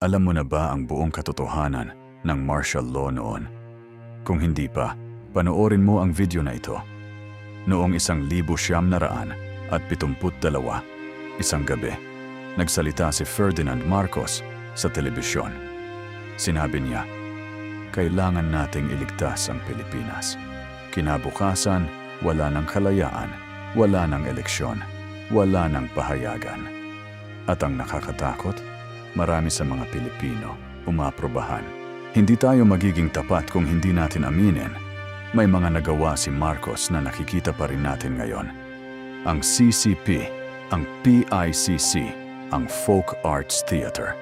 Alam mo na ba ang buong katotohanan ng martial law noon? Kung hindi pa, panoorin mo ang video na ito. Noong 1972, isang gabi, nagsalita si Ferdinand Marcos sa telebisyon. Sinabi niya, "Kailangan nating iligtas ang Pilipinas. Kinabukasan, wala ng kalayaan, wala ng eleksyon, wala ng pahayagan." At ang nakakatakot, marami sa mga Pilipino umaprobahan. Hindi tayo magiging tapat kung hindi natin aminin. May mga nagawa si Marcos na nakikita pa rin natin ngayon. Ang CCP, ang PICC, ang Folk Arts Theater.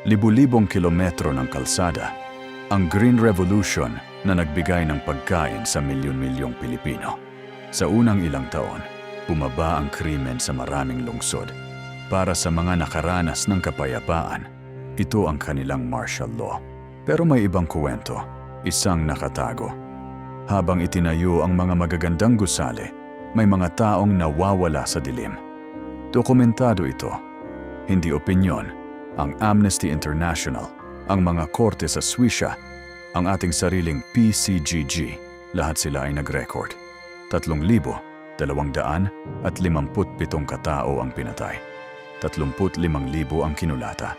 Libu-libong kilometro ng kalsada. Ang Green Revolution na nagbigay ng pagkain sa milyon-milyong Pilipino. Sa unang ilang taon, bumaba ang krimen sa maraming lungsod. Para sa mga nakaranas ng kapayapaan, ito ang kanilang martial law. Pero may ibang kuwento, isang nakatago. Habang itinayo ang mga magagandang gusali, may mga taong nawawala sa dilim. Dokumentado ito. Hindi opinyon, ang Amnesty International, ang mga korte sa Swisya, ang ating sariling PCGG, lahat sila ay nag-record. 3,257 katao ang pinatay. 35,000 ang kinulata.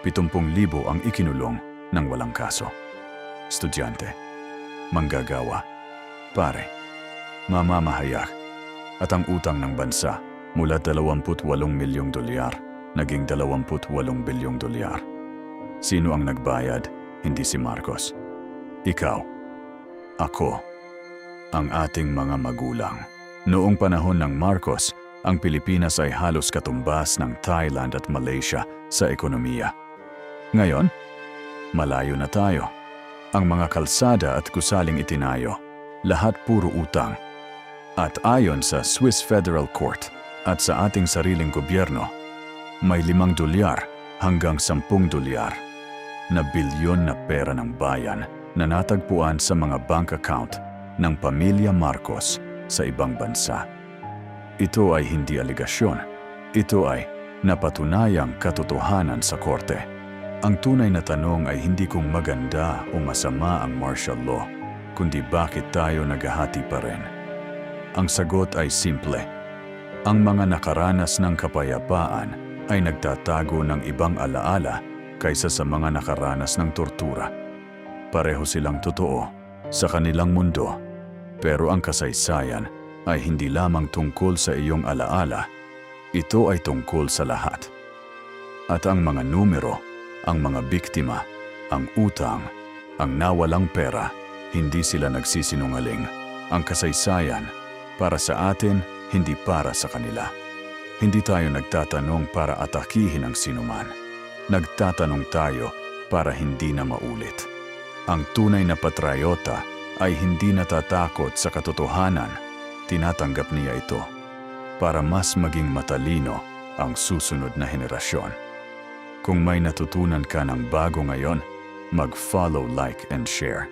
70,000 ang ikinulong ng walang kaso. Estudyante, manggagawa, pare, mamamahayak, at ang utang ng bansa mula 28 milyong dolyar naging 28 bilyong dolyar. Sino ang nagbayad? Hindi si Marcos. Ikaw, ako, ang ating mga magulang. Noong panahon ng Marcos, ang Pilipinas ay halos katumbas ng Thailand at Malaysia sa ekonomiya. Ngayon, malayo na tayo. Ang mga kalsada at gusaling itinayo, lahat puro utang. At ayon sa Swiss Federal Court at sa ating sariling gobyerno, may 5 dolyar hanggang 10 dolyar na bilyon na pera ng bayan na natagpuan sa mga bank account ng pamilya Marcos sa ibang bansa. Ito ay hindi aligasyon. Ito ay napatunayang katotohanan sa korte. Ang tunay na tanong ay hindi kung maganda o masama ang martial law, kundi bakit tayo naghahati pa rin. Ang sagot ay simple. Ang mga nakaranas ng kapayapaan ay nagtatago ng ibang alaala kaysa sa mga nakaranas ng tortura. Pareho silang totoo sa kanilang mundo, pero ang kasaysayan ay hindi lamang tungkol sa iyong alaala, ito ay tungkol sa lahat. At ang mga numero, ang mga biktima, ang utang, ang nawalang pera, hindi sila nagsisinungaling. Ang kasaysayan, para sa atin, hindi para sa kanila. Hindi tayo nagtatanong para atakihin ang sinuman. Nagtatanong tayo para hindi na maulit. Ang tunay na patriota ay hindi natatakot sa katotohanan. Tinatanggap niya ito para mas maging matalino ang susunod na henerasyon. Kung may natutunan ka ng bago ngayon, mag-follow, like, and share.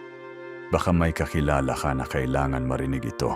Baka may kakilala ka na kailangan marinig ito.